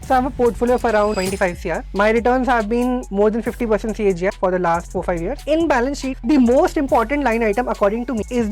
So I have a portfolio of around 25 CR. My returns have been more than 50% CAGR for the last 4-5 years. In balance sheet, the most important line item according to me is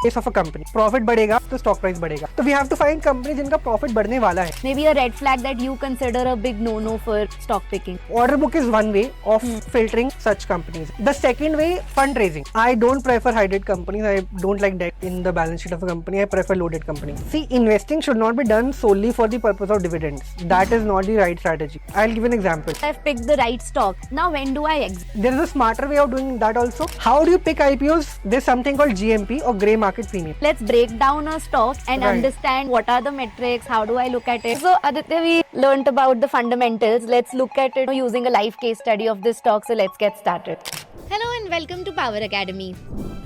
case of a company. Profit बढ़ेगा तो stock price बढ़ेगा. So we have to find companies जिनका profit बढ़ने वाला है. Maybe a red flag that you consider a big no-no for stock picking. Order book is one way of filtering such companies. The second way, fundraising. I don't prefer high-debt companies. I don't like debt in the balance sheet of a company. I prefer low-debt companies. See, investing should not be done solely for the purpose of dividends. That is not the right strategy. I'll give an example. I've picked the right stock. Now when do I exit? There is a smarter way of doing that also. How do you pick IPOs? There's something called GMP or grey market premium. Let's break down a stock and understand what are the metrics, how do I look at it. So Aditya, we learnt about the fundamentals. Let's look at it using a live case study of this stock. So let's get started. Hello and welcome to Power Academy.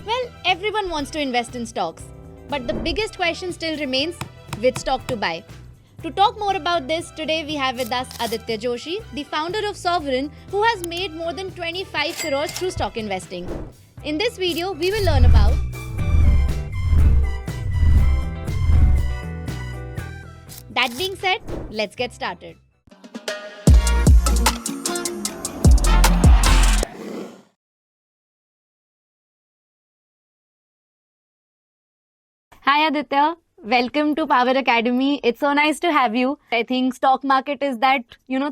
Well, everyone wants to invest in stocks, but the biggest question still remains, which stock to buy? To talk more about this, today we have with us Aditya Joshi, the founder of Sovereign, who has made more than 25 crores through stock investing. In this video, we will learn about that being said, let's get started. Hi Aditya, welcome to Power Academy. It's so nice to have you. I think stock market is that,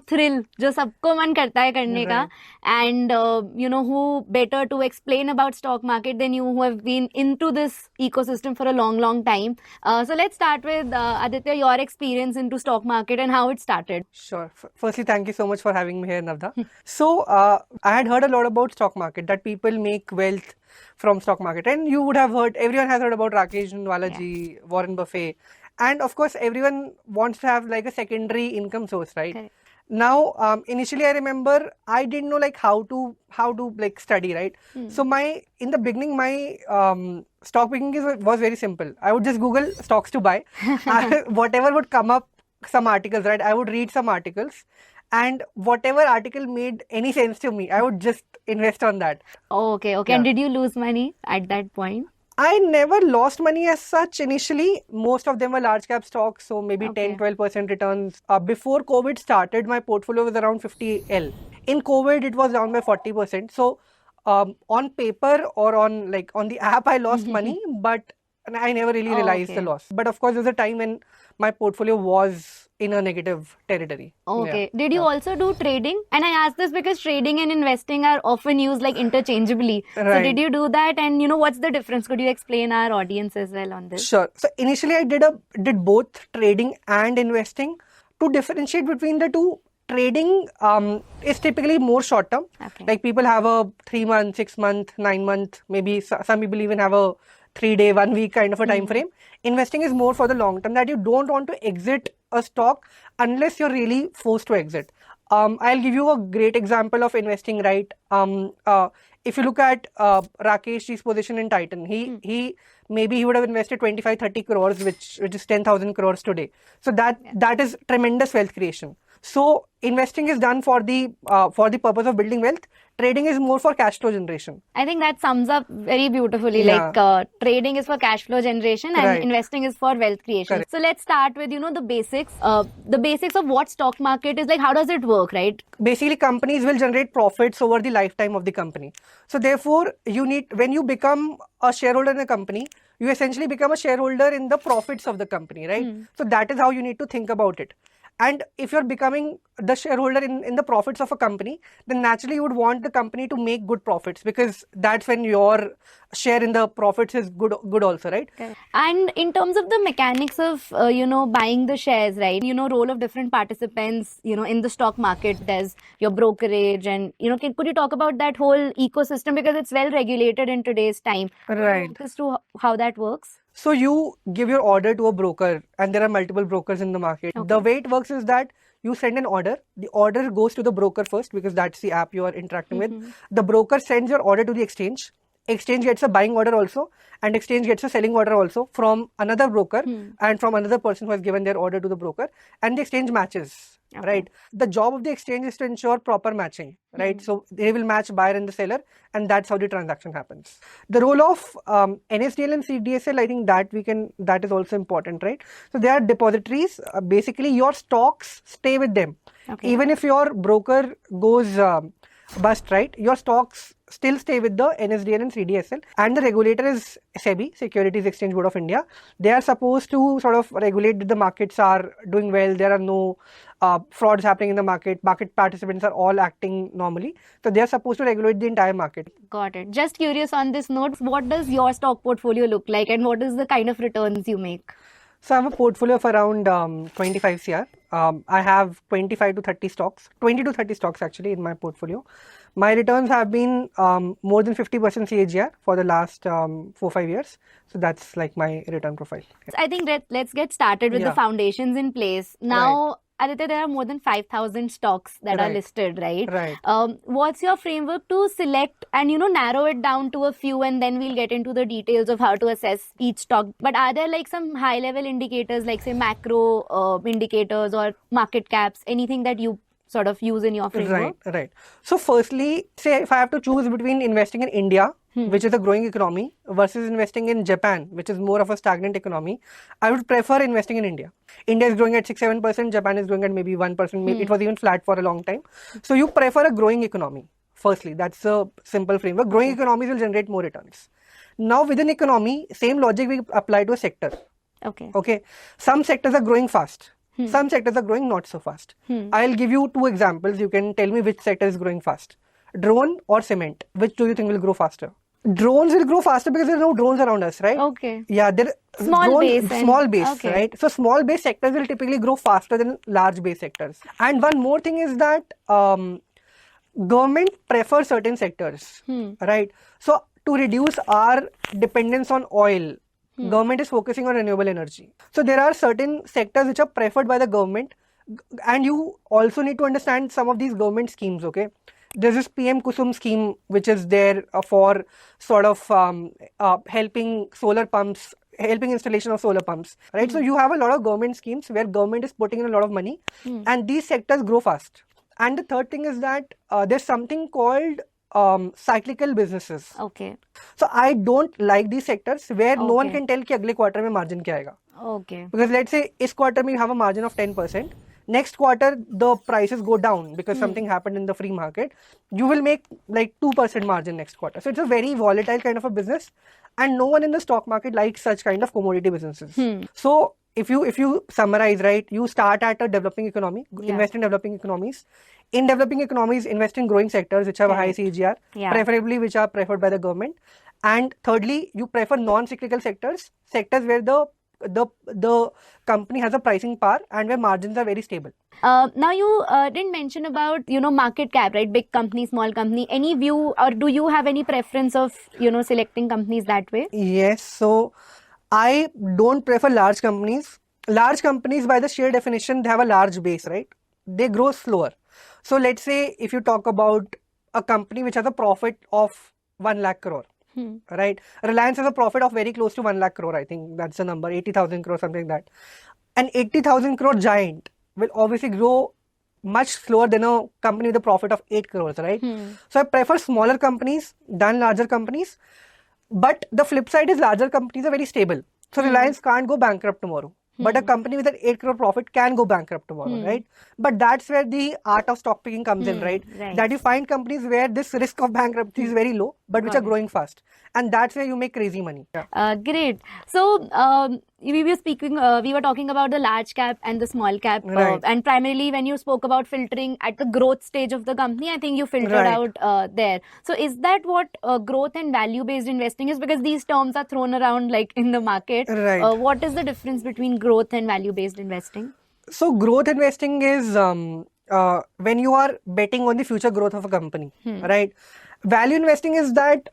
thrill जो सबको मन करता है करने का. And, who better to explain about stock market than you who have been into this ecosystem for a long time. So let's start with Aditya, your experience into stock market and how it started. Sure. Firstly, thank you so much for having me here, Navda. So, I had heard a lot about stock market, that people make wealth from stock market. And you would have heard, everyone has heard about Rakesh Jhunwala ji, Warren Buffett. And of course, everyone wants to have like a secondary income source, right? Correct. Now, initially I remember I didn't know like how to like study, right? So in the beginning, my stock picking was very simple. I would just Google stocks to buy. Whatever would come up, some articles, right? I would read some articles. And whatever article made any sense to me, I would just invest on that. Oh, okay. Yeah. And did you lose money at that point? I never lost money as such initially. Most of them were large cap stocks, so maybe Okay. 10-12% returns. Before COVID started, my portfolio was around 50L. In COVID, it was down by 40%. So on paper or on the app, I lost money, but I never really realized the Okay. loss. But of course, there was a time when my portfolio was in a negative territory. Okay. Yeah. Did you Yeah. also do trading? And I ask this because trading and investing are often used like interchangeably. So Right. did you do that? And what's the difference? Could you explain our audience as well on this? Sure. So initially I did both trading and investing. To differentiate between the two, trading is typically more short term. Okay. Like people have a 3-month, 6-month, 9-month, maybe some people even have a 3-day, 1-week kind of a time frame. Investing is more for the long term, that you don't want to exit a stock unless you're really forced to exit. I'll give you a great example of investing, right? If you look at Rakesh ji's position in Titan, he maybe he would have invested 25-30 crores, which is 10,000 crores today. So that is tremendous wealth creation. So investing is done for the purpose of building wealth. Trading is more for cash flow generation. I think that sums up very beautifully. Yeah. Like trading is for cash flow generation and Right. investing is for wealth creation. Correct. So let's start with, the basics. The basics of what stock market is, like how does it work, right? Basically, companies will generate profits over the lifetime of the company. So therefore, when you become a shareholder in a company, you essentially become a shareholder in the profits of the company, right? So that is how you need to think about it. And if you're becoming the shareholder in the profits of a company, then naturally you would want the company to make good profits, because that's when your share in the profits is good also, right? And in terms of the mechanics of, buying the shares, right? Role of different participants, in the stock market, there's your brokerage and, could you talk about that whole ecosystem, because it's well regulated in today's time. Right. Walk us through how that works. So you give your order to a broker, and there are multiple brokers in the market. Okay. The way it works is that you send an order. The order goes to the broker first, because that's the app you are interacting with. The broker sends your order to the exchange. Exchange gets a buying order also, and exchange gets a selling order also from another broker and from another person who has given their order to the broker, and the exchange matches. Okay. right? The job of the exchange is to ensure proper matching, right? So they will match buyer and the seller, and that's how the transaction happens. The role of NSDL and CDSL, I think that is also important, right? So they are depositories. Basically, your stocks stay with them. Okay. Even if your broker goes bust, right? Your stocks still stay with the NSDL and CDSL, and the regulator is SEBI, Securities Exchange Board of India. They are supposed to sort of regulate that the markets are doing well, there are no frauds happening in the market participants are all acting normally. So they are supposed to regulate the entire market. Got it. Just curious on this note, what does your stock portfolio look like and what is the kind of returns you make? So I have a portfolio of around 25 CR. I have 25 to 30 stocks, 20 to 30 stocks actually in my portfolio. My returns have been more than 50% CAGR for the last 4-5 years. So that's like my return profile. I think let's get started with the Yeah. foundations in place. Now, Aditya, there are more than 5,000 stocks that are Right. listed, right? Right. What's your framework to select and, narrow it down to a few, and then we'll get into the details of how to assess each stock. But are there like some high level indicators, like say macro indicators or market caps, anything that you sort of use in your framework? Right. So firstly, say if I have to choose between investing in India, which is a growing economy, versus investing in Japan, which is more of a stagnant economy, I would prefer investing in India. India is growing at 6-7%, Japan is growing at maybe 1%, maybe it was even flat for a long time. So you prefer a growing economy. Firstly, that's a simple framework. Growing economies will generate more returns. Now within economy, same logic we apply to a sector. Okay. Some sectors are growing fast. Some sectors are growing not so fast. I'll give you 2 examples. You can tell me which sector is growing fast. Drone or cement. Which do you think will grow faster? Drones will grow faster because there are no drones around us, right? Okay. Yeah, there Small base and- small base, okay. right? So small base sectors will typically grow faster than large base sectors. And one more thing is that government prefers certain sectors, right? So to reduce our dependence on oil, government is focusing on renewable energy. So there are certain sectors which are preferred by the government, and you also need to understand some of these government schemes, okay? There's this PM Kusum scheme which is there for sort of helping solar pumps, helping installation of solar pumps, right? So you have a lot of government schemes where government is putting in a lot of money, and these sectors grow fast. And the third thing is that there's something called cyclical businesses. Okay. So I don't like these sectors where no one Okay. can tell कि अगले quarter में margin क्या आएगा. Okay. Because let's say इस quarter में you have a margin of 10%. Next quarter the prices go down because something happened in the free market. You will make like 2% margin next quarter. So it's a very volatile kind of a business, and no one in the stock market likes such kind of commodity businesses. So if you summarize, right, you start at a developing economy, invest in developing economies. In developing economies, invest in growing sectors which have a high CAGR, preferably which are preferred by the government. And thirdly, you prefer non-cyclical sectors where the company has a pricing power and where margins are very stable. Now you didn't mention about market cap, right? Big company, small company. Any view, or do you have any preference of selecting companies that way? Yes, so I don't prefer large companies. Large companies, by the sheer definition, they have a large base, right? They grow slower. So let's say if you talk about a company which has a profit of 1 lakh crore, right? Reliance has a profit of very close to 1 lakh crore. I think that's the number, 80,000 crore, something like that. An 80,000 crore giant will obviously grow much slower than a company with a profit of 8 crores, right? So I prefer smaller companies than larger companies. But the flip side is larger companies are very stable. So Reliance can't go bankrupt tomorrow. But a company with an 8 crore profit can go bankrupt tomorrow, right? But that's where the art of stock picking comes in, right? That you find companies where this risk of bankruptcy is very low, but which are growing fast. And that's where you make crazy money. Great. So we were talking about the large cap and the small cap. Right. And primarily when you spoke about filtering at the growth stage of the company, I think you filtered Right. out there. So is that what growth and value based investing is? Because these terms are thrown around like in the market. Right. What is the difference between growth and value based investing? So growth investing is when you are betting on the future growth of a company, right? Value investing is that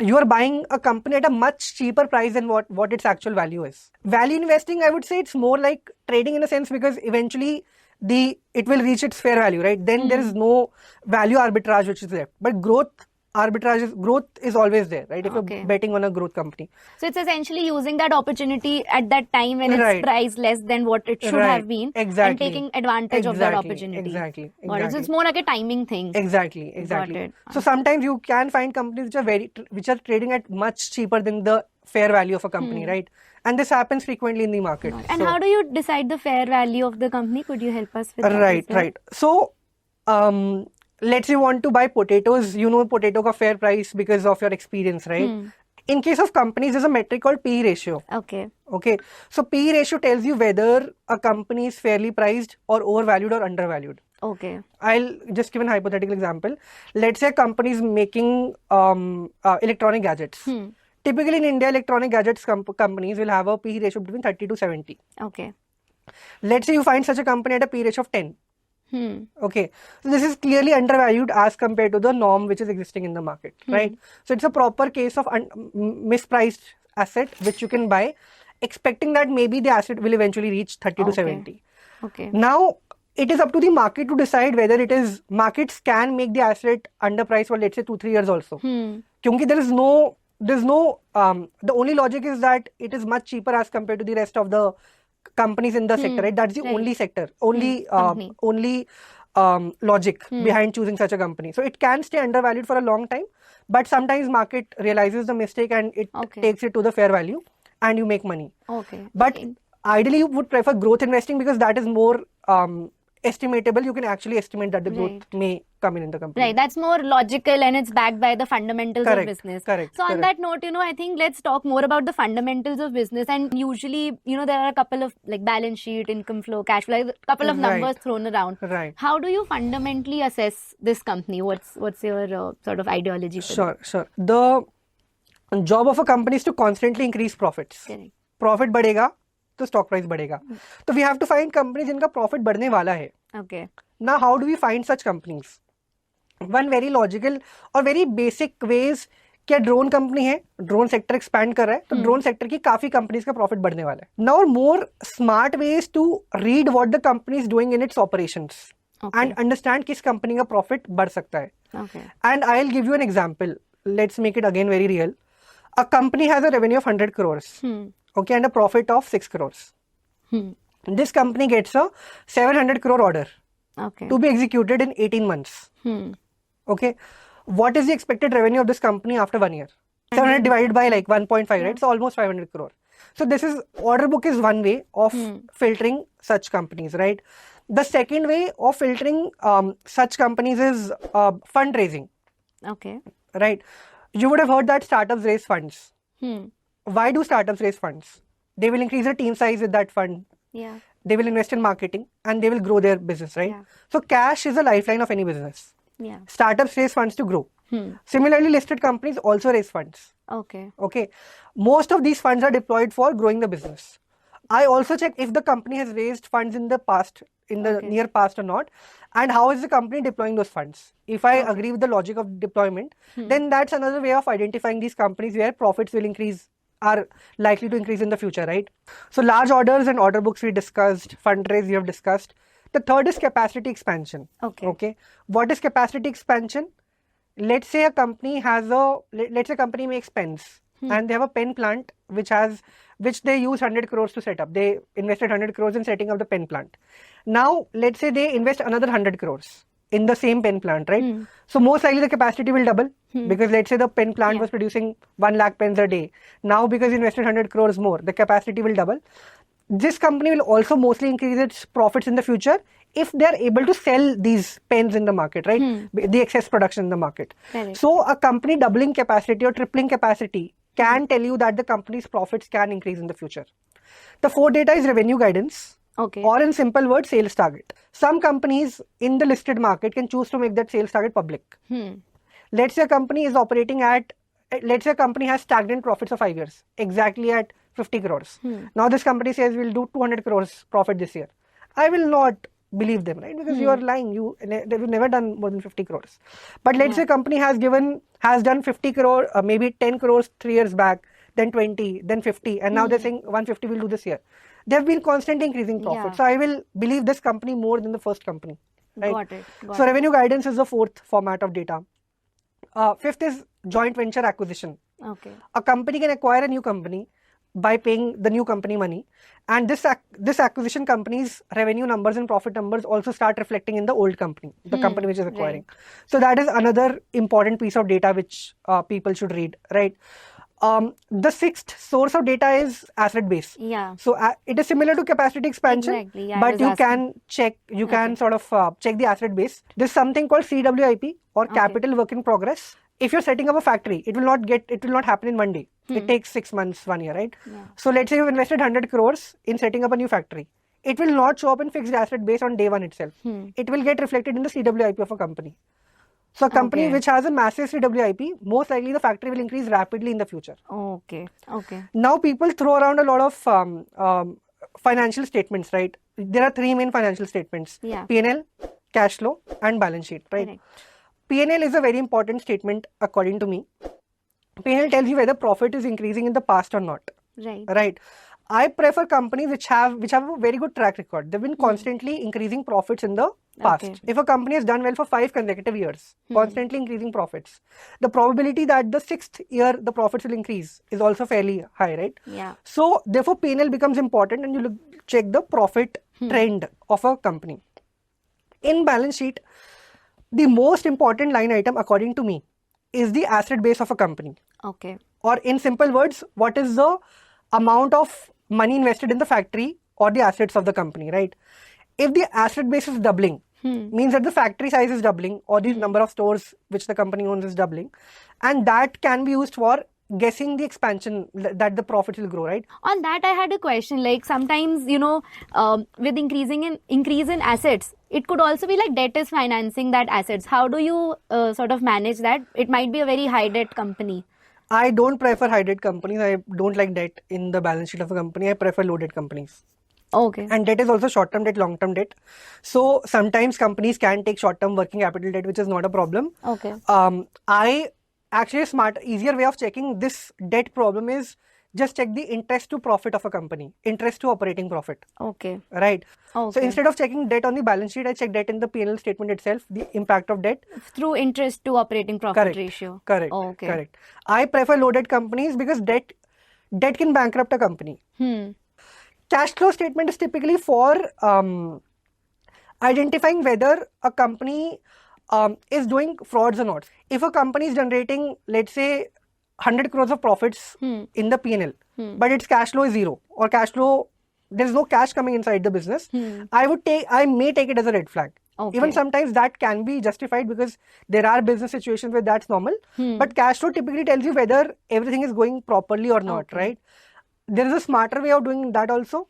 you are buying a company at a much cheaper price than what its actual value is. Value investing, I would say it's more like trading in a sense, because eventually it will reach its fair value, right? Then there is no value arbitrage which is left. But growth growth is always there, right? If Okay. you're betting on a growth company. So it's essentially using that opportunity at that time when it's Right. priced less than what it should Right. have been, and Exactly. taking advantage of that Exactly. opportunity. Exactly. Got it. So Exactly. it's more like a timing thing. Exactly. Exactly. it. So sometimes you can find companies which are trading at much cheaper than the fair value of a company, right? And this happens frequently in the market. And So- how do you decide the fair value of the company? Could you help us with that? Right, as well? right. So, let's say you want to buy potatoes, you know potato ka fair price because of your experience, right? In case of companies, there's a metric called P ratio. Okay. Okay, so P ratio tells you whether a company is fairly priced or overvalued or undervalued. Okay. I'll just give an hypothetical example. Let's say a company is making electronic gadgets. Typically in India, electronic gadgets companies will have a P ratio between 30 to 70. Okay. Let's say you find such a company at a P ratio of 10. Okay, so this is clearly undervalued as compared to the norm which is existing in the market, right? So it's a proper case of mispriced asset which you can buy, expecting that maybe the asset will eventually reach 30 to Okay. 70. Okay. Now, it is up to the market to decide whether markets can make the asset underpriced for let's say 2-3 years also. Kyunki there's no, the only logic is that it is much cheaper as compared to the rest of the companies in the sector, right? That's the only sector, only logic behind choosing such a company. So it can stay undervalued for a long time, but sometimes market realizes the mistake and it takes it to the fair value and you make money. Okay. But ideally you would prefer growth investing because that is more estimatable. You can actually estimate that the growth may come in the company. Right, that's more logical and it's backed by the fundamentals of business. Correct. So on that note, I think let's talk more about the fundamentals of business. And usually, there are a couple of like balance sheet, income flow, cash flow, a couple of numbers thrown around. Right. How do you fundamentally assess this company? What's your sort of ideology for it? Sure. The job of a company is to constantly increase profits. Correct. Profit बढ़ेगा तो stock price बढ़ेगा. So we have to find companies जिनका profit बढ़ने वाला है. Okay. Now, how do we find such companies? One very logical और very basic ways क्या drone company है, ड्रोन सेक्टर एक्सपैंड कर रहा है, तो ड्रोन सेक्टर की काफी कंपनीज का प्रॉफिट बढ़ने वाला है. Now more smart ways to read what the company is doing in its operations and understand किस कंपनी का प्रॉफिट बढ़ सकता है. And I will give you an example. Let's make it again very real. A company has a revenue of 100 crores. Okay, and a profit of 6 crores. This company gets a 700 crore order to be executed in 18 months. Okay, what is the expected revenue of this company after 1 year? 700 divided by like 1.5, right? So almost 500 crore. So this is, order book is one way of filtering such companies, right? The second way of filtering such companies is fundraising. Okay. Right? You would have heard that startups raise funds. Why do startups raise funds? They will increase their team size with that fund. Yeah. They will invest in marketing and they will grow their business, right? Yeah. So cash is a lifeline of any business. Yeah. Startups raise funds to grow. Similarly, listed companies also raise funds. Okay. Most of these funds are deployed for growing the business. I also check if the company has raised funds in the past, in the near past or not, and how is the company deploying those funds. If I agree with the logic of deployment, then that's another way of identifying these companies where profits will increase, are likely to increase in the future, right? So large orders and order books we discussed, fundraise we have discussed. The third is capacity expansion. Okay. What is capacity expansion? Let's say a company makes pens and they have a pen plant which they use 100 crores to set up. They invested 100 crores in setting up the pen plant. Now, let's say they invest another 100 crores in the same pen plant, right? So most likely the capacity will double because let's say the pen plant was producing 1 lakh pens a day. Now because you invested 100 crores more, the capacity will double. This company will also mostly increase its profits in the future if they are able to sell these pens in the market, right? The excess production in the market. So a company doubling capacity or tripling capacity can tell you that the company's profits can increase in the future. The fourth data is revenue guidance. Okay. Or in simple words, sales target. Some companies in the listed market can choose to make that sales target public. Let's say a company is operating at, let's say a company has stagnant profits of 5 years, exactly at 50 crores. Now this company says we'll do 200 crores profit this year. I will not believe them, right? Because you are lying. They've never done more than 50 crores. But let's say a company has done 50 crore, maybe 10 crores 3 years back, then 20, then 50, and now they're saying 150 will do this year. They've been constantly increasing profit. So I will believe this company more than the first company. Right? Got it. So revenue guidance is the fourth format of data. Fifth is joint venture acquisition. Okay. A company can acquire a new company by paying the new company money, and this acquisition company's revenue numbers and profit numbers also start reflecting in the old company, the company which is acquiring. So that is another important piece of data which people should read, right? The sixth source of data is asset base. Yeah. So it is similar to capacity expansion, Exactly. Yeah, I but was you asking. can check, you can sort of check the asset base. There's something called CWIP or capital work in progress. If you're setting up a factory, it will not happen in one day. It takes 6 months, 1 year, right? Yeah. So let's say you've invested 100 crores in setting up a new factory. It will not show up in fixed asset base on day one itself. It will get reflected in the CWIP of a company. So a company Okay. which has a massive CWIP, most likely the factory will increase rapidly in the future. Okay. Okay. Now people throw around a lot of financial statements, right? There are 3 main financial statements: Yeah. P&L, cash flow, and balance sheet, right? Correct. P&L is a very important statement according to me. P&L tells you whether profit is increasing in the past or not, Right. right? I prefer companies which have a very good track record. They've been constantly increasing profits in the past. Okay. If a company has done well for 5 consecutive years, constantly increasing profits, the probability that the 6th year the profits will increase is also fairly high, right? Yeah. So therefore P&L becomes important, and you check the profit trend of a company. In balance sheet, the most important line item according to me is the asset base of a company. Okay. Or in simple words, what is the amount of money invested in the factory or the assets of the company, right? If the asset base is doubling, means that the factory size is doubling, or the number of stores which the company owns is doubling, and that can be used for guessing the expansion that the profits will grow, right? On that, I had a question. Like sometimes, with increase in assets, it could also be like debt is financing that assets. How do you sort of manage that? It might be a very high debt company. I don't prefer high debt companies. I don't like debt in the balance sheet of a company. I prefer low debt companies. Okay. And debt is also short-term debt, long-term debt. So sometimes companies can take short-term working capital debt, which is not a problem. Okay. Actually, a easier way of checking this debt problem is just check the interest to profit of a company, interest to operating profit, Okay. right? Okay. So instead of checking debt on the balance sheet, I check debt in the P&L statement itself, the impact of debt. Through interest to operating profit Correct. ratio. Correct. Okay. Correct. I prefer low debt companies because debt can bankrupt a company. Cash flow statement is typically for identifying whether a company is doing frauds or not. If a company is generating, let's say, 100 crores of profits in the P&L, but its cash flow is zero, or there's no cash coming inside the business, I may take it as a red flag. Okay. Even sometimes that can be justified because there are business situations where that's normal. But cash flow typically tells you whether everything is going properly or not, right? There is a smarter way of doing that also.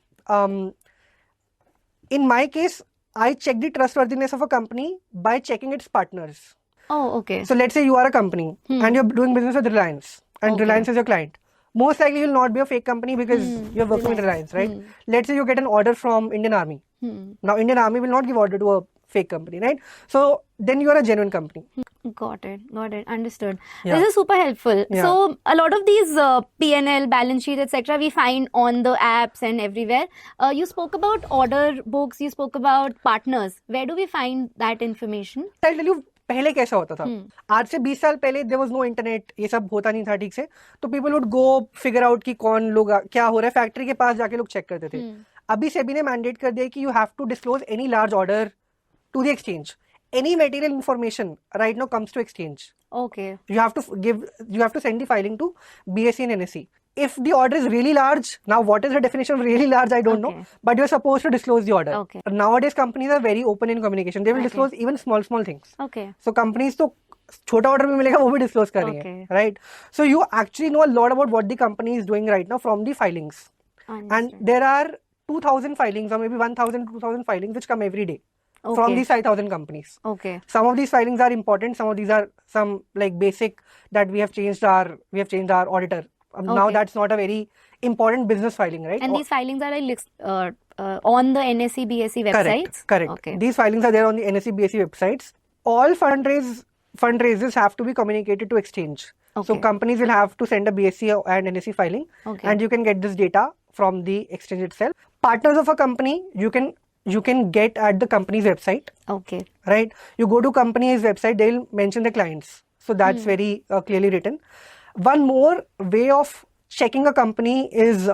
In my case, I check the trustworthiness of a company by checking its partners. Oh, okay. So let's say you are a company and you're doing business with Reliance, and Okay. Reliance is your client. Most likely you'll not be a fake company because you're working with Reliance, right? Let's say you get an order from Indian Army. Now Indian Army will not give order to a fake company, right? So then you are a genuine company. Got it. Understood. Yeah. This is super helpful. Yeah. So a lot of these P&L, balance sheet, etc., we find on the apps and everywhere. You spoke about order books. You spoke about partners. Where do we find that information? I'll tell you पहले कैसा होता था. आज से 20 साल पहले there was no internet, ये सब होता नहीं था ठीक से, तो people would go figure out कि कौन लोग क्या हो रहा है, फैक्ट्री के पास जाके लोग चेक करते थे. अभी सेबी ने मैंडेट कर दिया कि you have to disclose any large order to the exchange. Any material information right now comes to exchange. Okay. You have to send the filing to BSE and NSE. If the order is really large, now what is the definition of really large, I don't know, but you're supposed to disclose the order. Okay. Nowadays companies are very open in communication. They will disclose even small things. Okay. So companies तो छोटा order भी मिलेगा वो भी disclose कर रही हैं, right? So you actually know a lot about what the company is doing right now from the filings. And there are 2,000 filings or maybe 1,000, 2,000 filings which come every day. From these 5,000 companies. Okay. Some of these filings are important. Some of these are some like basic that we have changed our auditor. Now that's not a very important business filing, right? And these filings are like on the NSE, BSE websites? Correct. Okay. These filings are there on the NSE, BSE websites. All fundraisers have to be communicated to exchange. Okay. So companies will have to send a BSE and NSE filing, and you can get this data from the exchange itself. Partners of a company, you can get at the company's website. Okay. Right? You go to company's website, they'll mention the clients. So that's very clearly written. One more way of checking a company is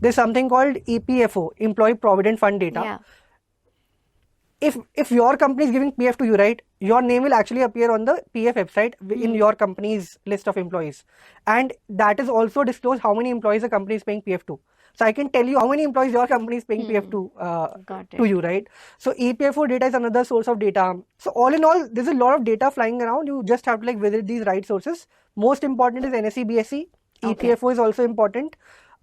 there's something called EPFO, Employee Provident Fund data. Yeah. If your company is giving PF to you, right, your name will actually appear on the PF website in your company's list of employees, and that is also disclosed how many employees a company is paying PF to. So I can tell you how many employees your company is paying PF Got to it. you, right? So EPFO data is another source of data. So all in all, there's a lot of data flying around. You just have to like visit these right sources. Most important is NSE, BSE. Okay. EPFO is also important.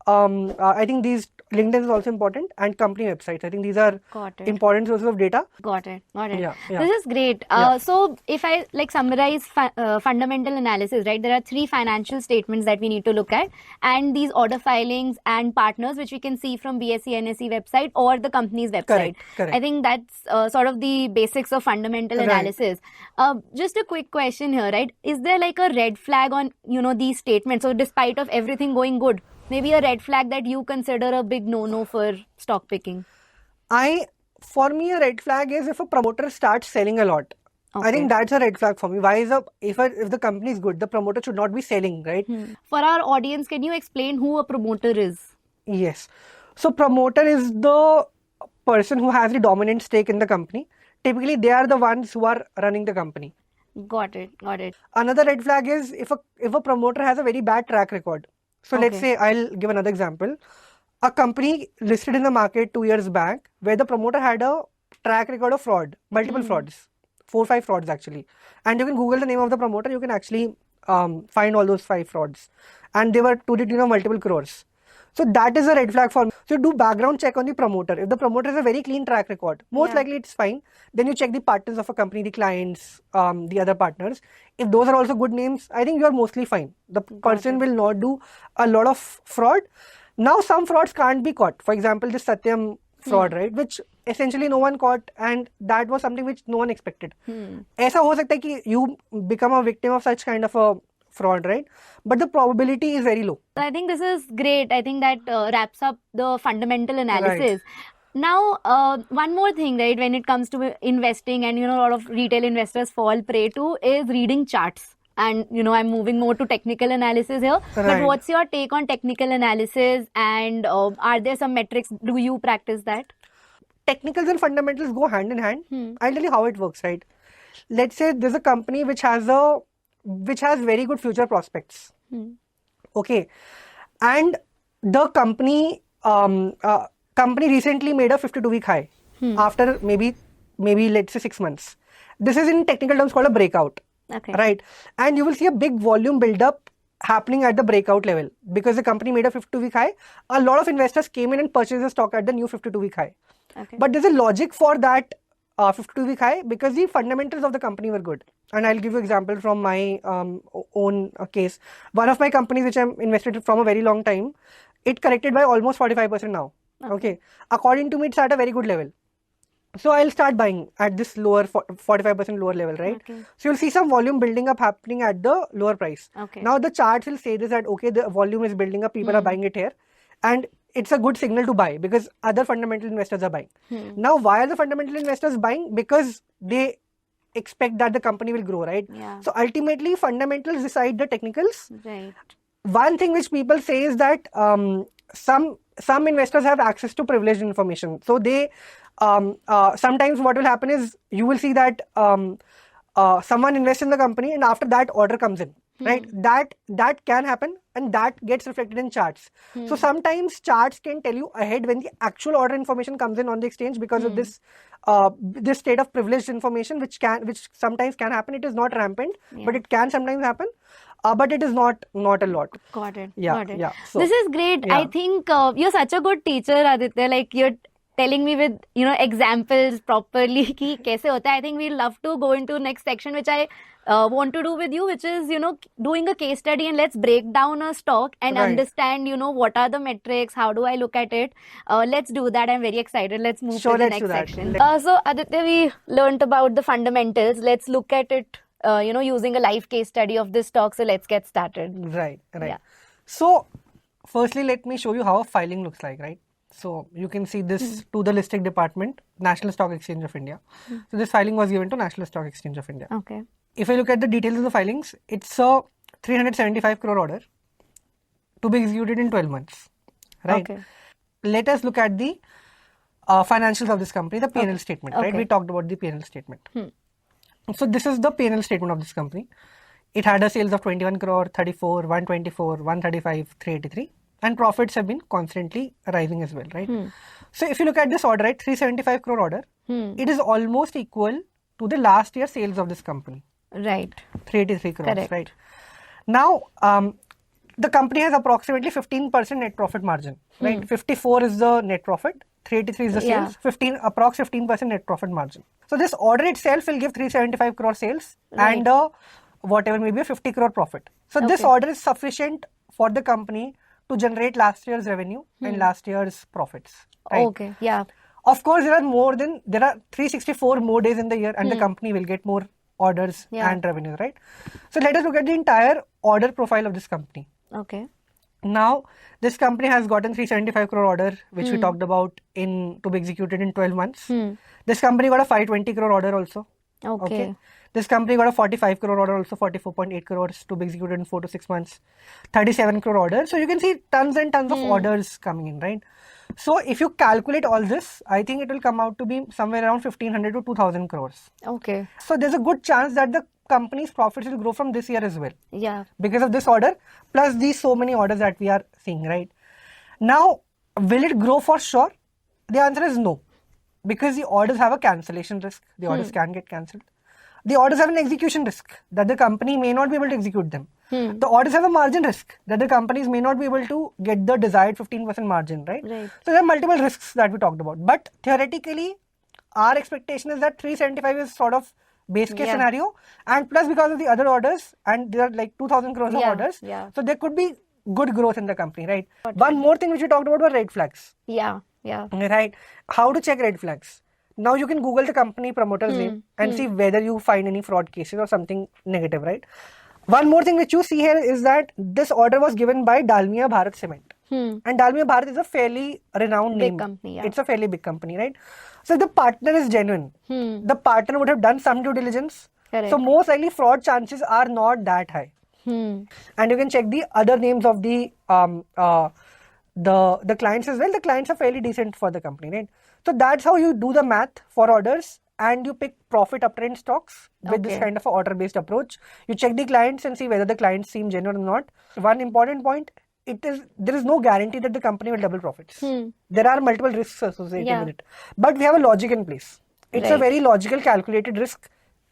I think these LinkedIn is also important, and company websites. I think these are Got it. important sources of data. Got it. Yeah. This is great. Yeah. So if I like summarize fundamental analysis, right? There are 3 financial statements that we need to look at, and these order filings and partners, which we can see from BSE, NSE website or the company's website. Correct. I think that's sort of the basics of fundamental Right. analysis. Just a quick question here, right? Is there like a red flag on these statements? So despite of everything going good, maybe a red flag that you consider a big no-no for stock picking? For me, a red flag is if a promoter starts selling a lot. I think that's a red flag for me. Why is if the company is good, the promoter should not be selling, right? For our audience, can you explain who a promoter is? Yes. So promoter is the person who has the dominant stake in the company. Typically, they are the ones who are running the company. Got it. Another red flag is if a promoter has a very bad track record. So let's Okay. say, I'll give another example. A company listed in the market 2 years back where the promoter had a track record of fraud, multiple frauds, 4 or 5 frauds actually. And you can Google the name of the promoter, you can actually find all those 5 frauds. And they were to the tune of multiple crores. So that is a red flag for me. So do background check on the promoter. If the promoter has a very clean track record, most likely it's fine. Then you check the partners of a company, the clients, the other partners. If those are also good names, I think you are mostly fine. The person will not do a lot of fraud. Now some frauds can't be caught. For example, this Satyam fraud, right? Which essentially no one caught, and that was something which no one expected. ऐसा हो सकता है कि you become a victim of such kind of a fraud, right? But the probability is very low. I think this is great. I think that wraps up the fundamental analysis. Now, one more thing, right, when it comes to investing, and a lot of retail investors fall prey to is reading charts. And I'm moving more to technical analysis here. But Right. what's your take on technical analysis? And are there some metrics? Do you practice that? Technicals and fundamentals go hand in hand. I'll tell you how it works, right? Let's say there's a company which has very good future prospects. Okay, and the company recently made a 52-week high after maybe let's say 6 months. This is in technical terms called a breakout. Okay. Right, and you will see a big volume build-up happening at the breakout level because the company made a 52-week high. A lot of investors came in and purchased the stock at the new 52-week high. Okay. But there's a logic for that 52-week high because the fundamentals of the company were good. And I'll give you an example from my own case. One of my companies which I'm invested from a very long time, it corrected by almost 45% now. Okay. According to me, it's at a very good level. So I'll start buying at this lower 45% lower level, right? Okay. So you'll see some volume building up happening at the lower price. Okay. Now the charts will say this, that okay, the volume is building up, people are buying it here, and it's a good signal to buy because other fundamental investors are buying. Now why are the fundamental investors buying? Because they expect that the company will grow, right? Yeah. So ultimately fundamentals decide the technicals. Right. One thing which people say is that some investors have access to privileged information. So they sometimes what will happen is you will see that someone invests in the company and after that order comes in, right? That can happen and that gets reflected in charts. So sometimes charts can tell you ahead when the actual order information comes in on the exchange because of this state of privileged information which sometimes can happen. It is not rampant, but it can sometimes happen. But it is not a lot. Got it. Yeah, Got it. yeah. So- This is great. Yeah. I think you're such a good teacher, Aditya. Like you're telling me with examples properly ki kaise hota hai. I think we'd love to go into next section, which I want to do with you, which is doing a case study, and let's break down a stock and Right. understand what are the metrics, how do I look at it. Let's do that. I'm very excited. Let's move Sure, to the let's do next that. section. So Aditya, we learnt about the fundamentals. Let's look at it using a live case study of this stock. So let's get started. Right. Yeah. So, firstly, let me show you how a filing looks like, right? So you can see this to the listing department, National Stock Exchange of India. So this filing was given to National Stock Exchange of India. Okay. If I look at the details of the filings, it's a 375 crore order to be executed in 12 months, right? Okay. Let us look at the financials of this company, the P&L statement, right? Okay. We talked about the P&L statement. So this is the P&L statement of this company. It had a sales of 21 crore, 34, 124, 135, 383, and profits have been constantly rising as well, right? So if you look at this order, right, 375 crore order, it is almost equal to the last year sales of this company, Right. 383 crores, Correct. right? Now, the company has approximately 15% net profit margin, right? 54 is the net profit, 383 is the Yeah. sales, 15% net profit margin. So this order itself will give 375 crore sales Right. and whatever maybe a 50 crore profit. So this Okay. order is sufficient for the company to generate last year's revenue and last year's profits. Right? Okay. Yeah. Of course, there are 364 more days in the year, and the company will get more orders Yeah. and revenue, right? So let us look at the entire order profile of this company. Okay. Now, this company has gotten 375 crore order, which we talked about to be executed in 12 months. This company got a 520 crore order also. Okay. This company got a 45 crore order also, 44.8 crores to be executed in 4 to 6 months. 37 crore order. So you can see tons and tons of orders coming in, right? So if you calculate all this, I think it will come out to be somewhere around 1500 to 2000 crores. Okay. So there's a good chance that the company's profits will grow from this year as well Yeah. because of this order, plus these so many orders that we are seeing, right? Now, will it grow for sure? The answer is no, because the orders have a cancellation risk. The orders can get cancelled. The orders have an execution risk that the company may not be able to execute them. The orders have a margin risk that the companies may not be able to get the desired 15% margin, right? Right. So there are multiple risks that we talked about. But theoretically, our expectation is that 375 is sort of base case Yeah. scenario, and plus because of the other orders, and there are like 2000 crores of Yeah, orders, yeah. so there could be good growth in the company, right? One more thing which we talked about were red flags, Yeah. Yeah. right? How to check red flags? Now you can Google the company promoter's name and see whether you find any fraud cases or something negative, right? One more thing which you see here is that this order was given by Dalmia Bharat Cement. And Dalmia Bharat is a fairly renowned Big name. company, yeah. It's a fairly big company, right? So the partner is genuine. The partner would have done some due diligence. Correct. So most likely fraud chances are not that high. And you can check the other names of the clients as well. The clients are fairly decent for the company, right? So that's how you do the math for orders, and you pick profit uptrend stocks with this Okay. kind of a order-based approach. You check the clients and see whether the clients seem genuine or not. One important point, there is no guarantee that the company will double profits. There are multiple risks associated Yeah. with it. But we have a logic in place. It's a Right. very logical, calculated risk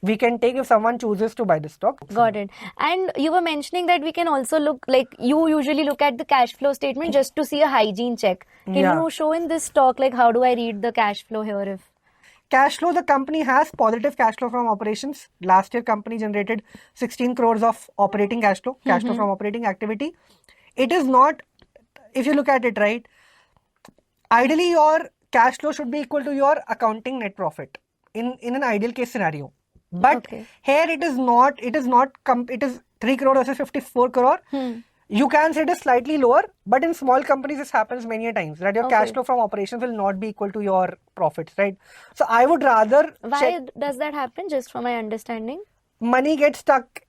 we can take if someone chooses to buy the stock. Got it. And you were mentioning that we can also look, like you usually look at the cash flow statement just to see a hygiene check. Can Yeah. you show in this stock, like how do I read the cash flow here? If Cash flow, the company has positive cash flow from operations. Last year, company generated 16 crores of operating cash flow from operating activity. It is not, if you look at it, right, ideally your cash flow should be equal to your accounting net profit in an ideal case scenario. But Okay. here it is 3 crore versus 54 crore. You can say it is slightly lower, but in small companies this happens many a times, that your cash Okay. flow from operations will not be equal to your profits, right? So I would rather why check. does that happen? Just for my understanding. Money gets stuck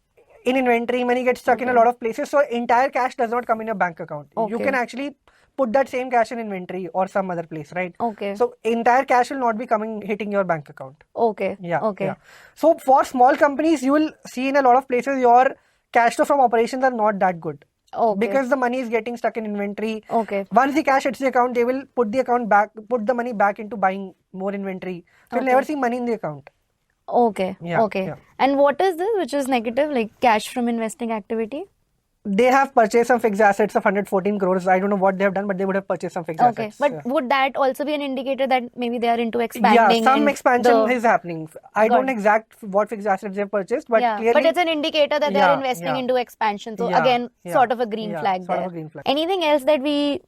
in inventory, money gets stuck in a lot of places, so entire cash does not come in your bank account. You Okay. can actually put that same cash in inventory or some other place, right? Okay. So entire cash will not be hitting your bank account. Okay. Yeah. Okay. Yeah. So for small companies, you will see in a lot of places your cash flow from operations are not that good. Okay. Because the money is getting stuck in inventory. Okay. Once the cash hits the account, they will put the money back into buying more inventory. So you'll Okay. never see money in the account. Okay. Yeah, Okay. yeah. And what is this, which is negative, like cash from investing activity? They have purchased some fixed assets of 114 crores. I don't know what they have done, but they would have purchased some fixed Okay. assets. But would that also be an indicator that maybe they are into yeah, expanding? some in expansion the- is happening. I Got don't it. exact what fixed assets they've purchased, but yeah, clearly. but it's an indicator that they are Yeah, investing yeah. into expansion. So Yeah, again, yeah, sort of a green yeah, flag sort of there. a green flag. Anything else that we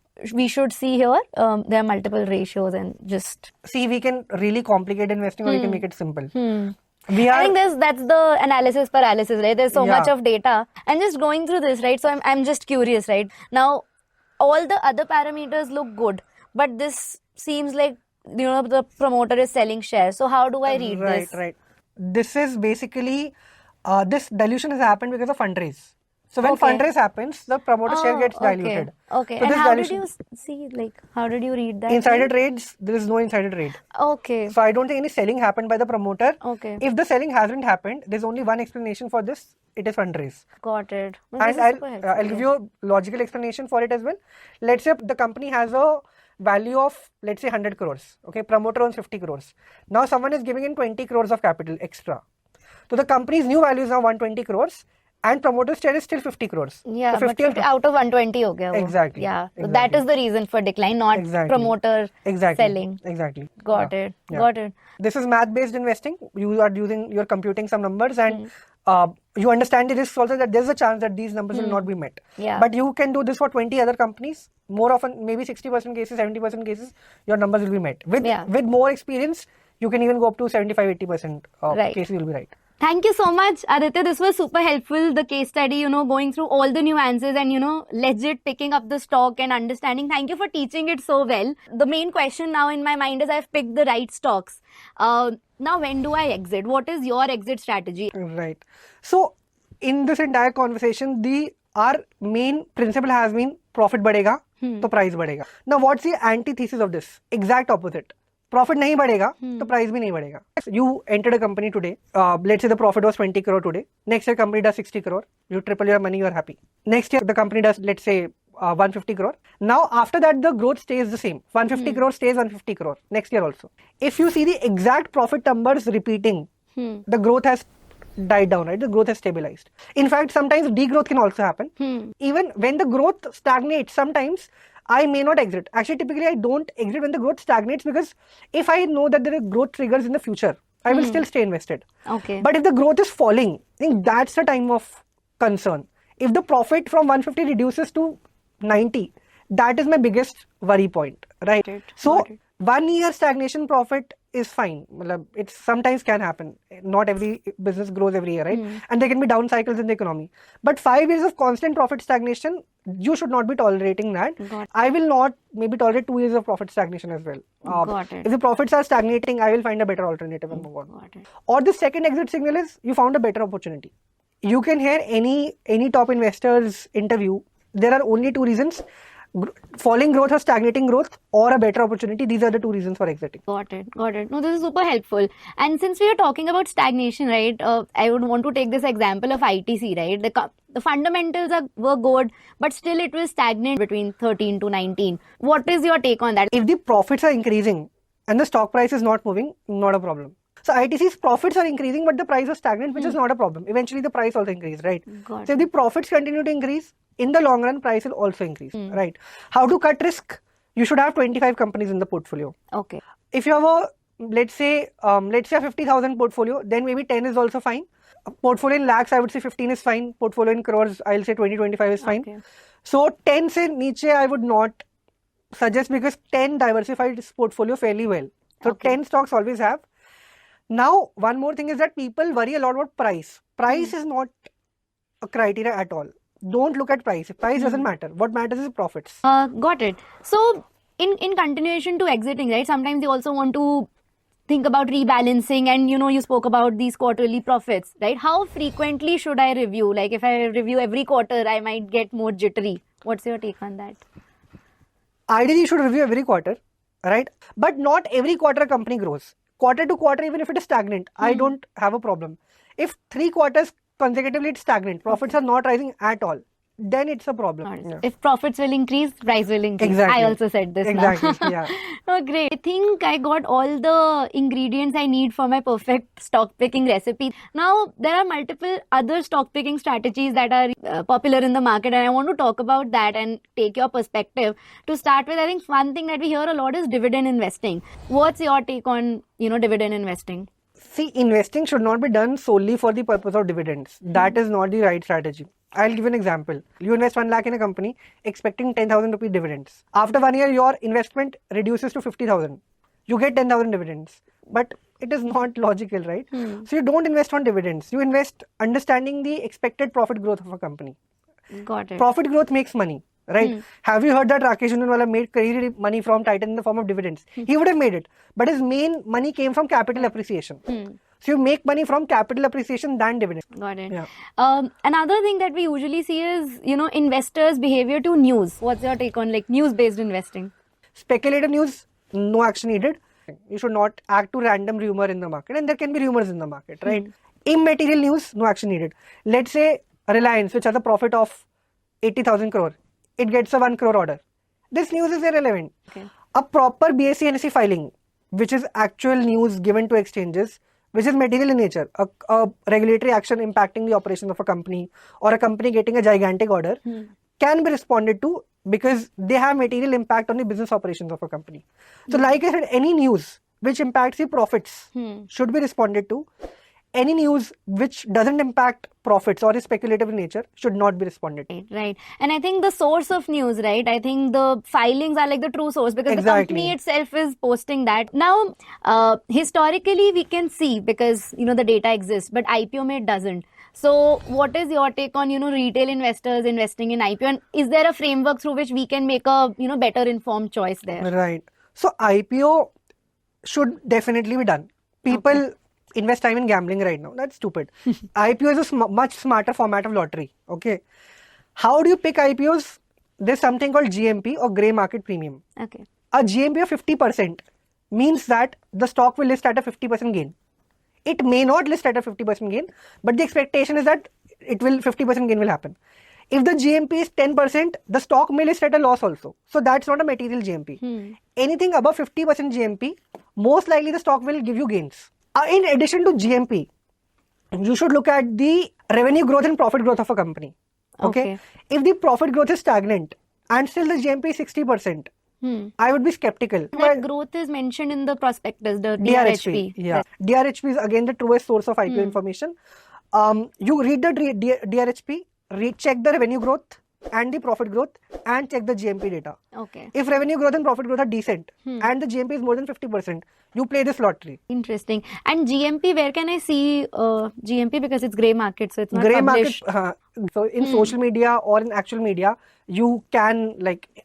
should see here? There are multiple ratios and just. See, we can really complicate investing or we can make it simple. We I are. think that's the analysis paralysis, right? There's so Yeah. much of data. And just going through this, right? So I'm just curious, right? Now, all the other parameters look good. but this seems like, the promoter is selling shares. So how do I read this? Right. This is basically, this dilution has happened because of fundraise. So when Okay. fundraise happens, the promoter share gets okay. diluted. Okay. So And this how dilution- did you see, like, how did you read that? Insider trades, there is no insider trade. Okay. So I don't think any selling happened by the promoter. Okay. If the selling hasn't happened, there's only one explanation for this. It is fundraise. Got it. Well, And this is super helpful. I'll give you a logical explanation for it as well. Let's say the company has a value of, let's say, 100 crores. Okay, promoter owns 50 crores. Now someone is giving in 20 crores of capital extra. So the company's new value is now 120 crores and promoter's share is still 50 crores. Yeah, so but 50 out of 120 ho gaya wo. Exactly, Yeah, so exactly. that is the reason for decline, not promoter selling. Exactly. Got Yeah. it. Yeah. Got it. This is math-based investing. You're computing some numbers and Hmm. you understand the risks also that there's a chance that these numbers will not be met. Yeah. But you can do this for 20 other companies. More often, maybe 60% cases, 70% cases, your numbers will be met. With more experience, you can even go up to 75-80% Right. cases you'll be right. Thank you so much, Aditya. This was super helpful. The case study, going through all the nuances and, legit picking up the stock and understanding. Thank you for teaching it so well. The main question now in my mind is I've picked the right stocks. Now, when do I exit? What is your exit strategy? Right. So, in this entire conversation, our main principle has been profit बढ़ेगा, तो price बढ़ेगा. Now, what's the antithesis of this? Exact opposite. Profit नहीं बढ़ेगा, तो price भी नहीं बढ़ेगा. You entered a company today. Let's say the profit was 20 crore today. Next year, company does 60 crore. You triple your money, you are happy. Next year, the company does, let's say, 150 crore. Now, after that, the growth stays the same. 150 crore stays 150 crore. Next year also. If you see the exact profit numbers repeating, the growth has died down, right? The growth has stabilized. In fact, sometimes degrowth can also happen. Even when the growth stagnates, sometimes I may not exit. Actually, typically, I don't exit when the growth stagnates because if I know that there are growth triggers in the future, I will still stay invested. Okay. But if the growth is falling, I think that's the time of concern. If the profit from 150 reduces to 90, that is my biggest worry point, right? Got it. So, Got it. 1 year stagnation profit is fine. It sometimes can happen. Not every business grows every year, right? And there can be down cycles in the economy. But 5 years of constant profit stagnation, you should not be tolerating that. Got it. I will not maybe tolerate 2 years of profit stagnation as well. Got it. If the profits are stagnating, I will find a better alternative and move on. Got it. Or the second exit signal is you found a better opportunity. You can hear any top investor's interview. There are only two reasons: falling growth or stagnating growth, or a better opportunity. These are the two reasons for exiting. Got it. No, this is super helpful. And since we are talking about stagnation, right, I would want to take this example of ITC, right? The fundamentals were good, but still it was stagnant between 13 to 19. What is your take on that? If the profits are increasing and the stock price is not moving, not a problem. So ITC's profits are increasing, but the price is stagnant, which is not a problem. Eventually, the price also increased, right? Got So if the profits continue to increase, in the long run, price will also increase, right? How to cut risk? You should have 25 companies in the portfolio. Okay. If you have a, let's say a 50,000 portfolio, then maybe 10 is also fine. A portfolio in lakhs, I would say 15 is fine. Portfolio in crores, I'll say 20-25 is fine. Okay. So 10 se niche, I would not suggest because 10 diversified this portfolio fairly well. So Okay. 10 stocks always have. Now, one more thing is that people worry a lot about price. Price is not a criteria at all. Don't look at price. Price doesn't matter. What matters is profits. Got it. So, in continuation to exiting, right? Sometimes you also want to think about rebalancing, and you spoke about these quarterly profits, right? How frequently should I review? Like, if I review every quarter, I might get more jittery. What's your take on that? Ideally, you should review every quarter, right? But not every quarter a company grows. Quarter to quarter, even if it is stagnant, I don't have a problem. If 3 quarters consecutively it's stagnant, profits are not rising at all, then it's a problem. Yeah. If profits will increase, price will increase. Exactly. I also said this Exactly, now. yeah. Oh, great. I think I got all the ingredients I need for my perfect stock picking recipe. Now, there are multiple other stock picking strategies that are popular in the market, and I want to talk about that and take your perspective. To start with, I think one thing that we hear a lot is dividend investing. What's your take on, dividend investing? See, investing should not be done solely for the purpose of dividends. That is not the right strategy. I'll give you an example. You invest 1 lakh in a company expecting 10,000 rupee dividends. After 1 year, your investment reduces to 50,000. You get 10,000 dividends. But it is not logical, right? So you don't invest on dividends. You invest understanding the expected profit growth of a company. Got it. Profit growth makes money. right? Have you heard that Rakesh Jhunjhunwala made crazy money from Titan in the form of dividends? He would have made it, but his main money came from capital appreciation. So you make money from capital appreciation than dividends. Got it. Yeah. Another thing that we usually see is, investors' behavior to news. What's your take on like news-based investing? Speculative news, no action needed. You should not act to random rumor in the market, and there can be rumors in the market, right? Immaterial news, no action needed. Let's say Reliance, which has a profit of 80,000 crore, it gets a 1 crore order. This news is irrelevant. Okay. A proper BSE NSE filing, which is actual news given to exchanges, which is material in nature, a regulatory action impacting the operations of a company or a company getting a gigantic order, can be responded to because they have material impact on the business operations of a company. So like I said, any news which impacts the profits should be responded to. Any news which doesn't impact profits or is speculative in nature should not be responded to. Right. And I think the source of news, right? I think the filings are like the true source because the company itself is posting that. Now, historically, we can see because, the data exists, but IPO Mate doesn't. So what is your take on, retail investors investing in IPO? And is there a framework through which we can make a, better informed choice there? Right. So IPO should definitely be done. People invest time in gambling right now. That's stupid. IPO is a much smarter format of lottery. Okay. How do you pick IPOs? There's something called GMP or grey market premium. Okay. A GMP of 50% means that the stock will list at a 50% gain. It may not list at a 50% gain, but the expectation is that 50% gain will happen. If the GMP is 10%, the stock may list at a loss also. So that's not a material GMP. Anything above 50% GMP, most likely the stock will give you gains. In addition to GMP, you should look at the revenue growth and profit growth of a company. Okay. If the profit growth is stagnant and still the GMP is 60%, I would be skeptical. That growth is mentioned in the prospectus, the DRHP. Yeah. DRHP is again the truest source of IPO information. You read the DRHP, check the revenue growth and the profit growth and check the GMP data. Okay. If revenue growth and profit growth are decent and the GMP is more than 50%, you play this lottery. Interesting. And GMP, where can I see GMP? Because it's grey market, so it's not Grey published. market. So in social media or in actual media, you can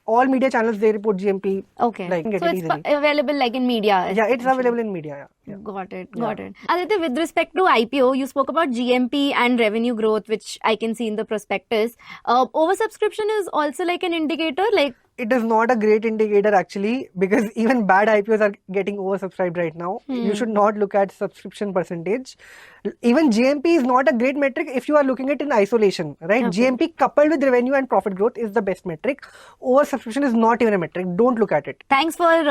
all media channels, they report GMP. Okay. Get So it it's easily. available in media. Yeah, it's available in media. Yeah. Got it. Aditya, with respect to IPO, you spoke about GMP and revenue growth, which I can see in the prospectus. Oversubscription is also an indicator. It is not a great indicator actually, because even bad IPOs are getting oversubscribed right now. You should not look at subscription percentage. Even GMP is not a great metric if you are looking at it in isolation, right? Okay. GMP coupled with revenue and profit growth is the best metric. Oversubscription is not even a metric. Don't look at it. Thanks for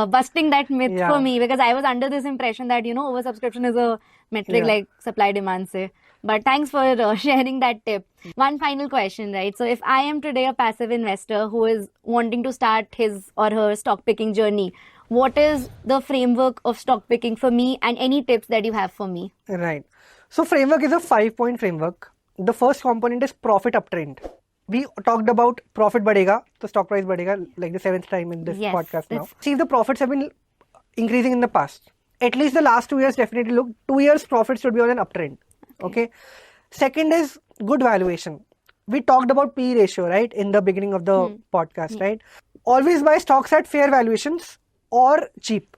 busting that myth for me, because I was under this impression that, oversubscription is a metric like supply demand say. But thanks for sharing that tip. One final question, right? So if I am today a passive investor who is wanting to start his or her stock picking journey, what is the framework of stock picking for me and any tips that you have for me? Right. So framework is a 5-point framework. The first component is profit uptrend. We talked about profit badega, the stock price badega, like the 7th time in this podcast now. See if the profits have been increasing in the past. At least the last 2 years definitely look, 2 years profits should be on an uptrend. Okay. Second is good valuation. We talked about P ratio, right, in the beginning of the podcast, right? Always buy stocks at fair valuations or cheap.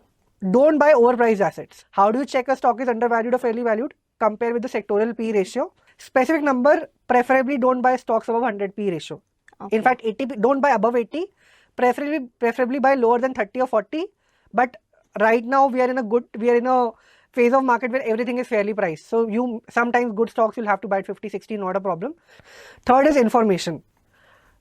Don't buy overpriced assets. How do you check a stock is undervalued or fairly valued? Compare with the sectoral P ratio. Specific number, preferably don't buy stocks above 100 P ratio. Okay. In fact, 80, don't buy above 80. Preferably buy lower than 30 or 40. But right now we are in a phase of market where everything is fairly priced. So you sometimes good stocks you'll have to buy at 50, 60, not a problem. Third is information.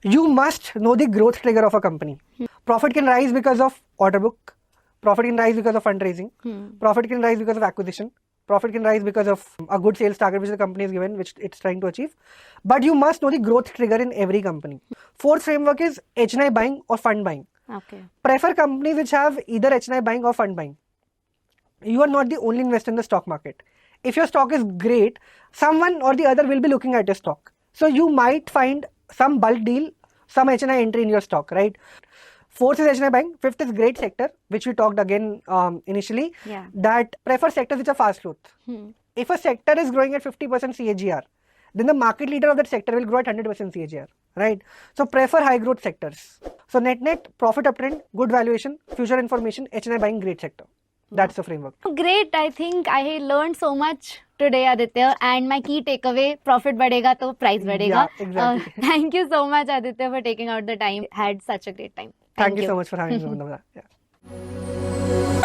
You must know the growth trigger of a company. Profit can rise because of order book. Profit can rise because of fundraising. Profit can rise because of acquisition. Profit can rise because of a good sales target which the company is given, which it's trying to achieve. But you must know the growth trigger in every company. Fourth framework is HNI buying or fund buying. Okay. Prefer companies which have either HNI buying or fund buying. You are not the only investor in the stock market. If your stock is great, someone or the other will be looking at your stock. So you might find some bulk deal, some HNI entry in your stock, right? Fourth is HNI buying. Fifth is great sector, which we talked again initially. Yeah. That prefer sectors which are fast growth. If a sector is growing at 50% CAGR, then the market leader of that sector will grow at 100% CAGR, right? So prefer high growth sectors. So net profit uptrend, good valuation, future information, HNI buying, great sector. That's the framework. Great. I think I learned so much today, Aditya. And my key takeaway, profit badega to price badega. Yeah, exactly. Thank you so much, Aditya, for taking out the time. Had such a great time. Thank you so much for having me, Vandana. Yeah.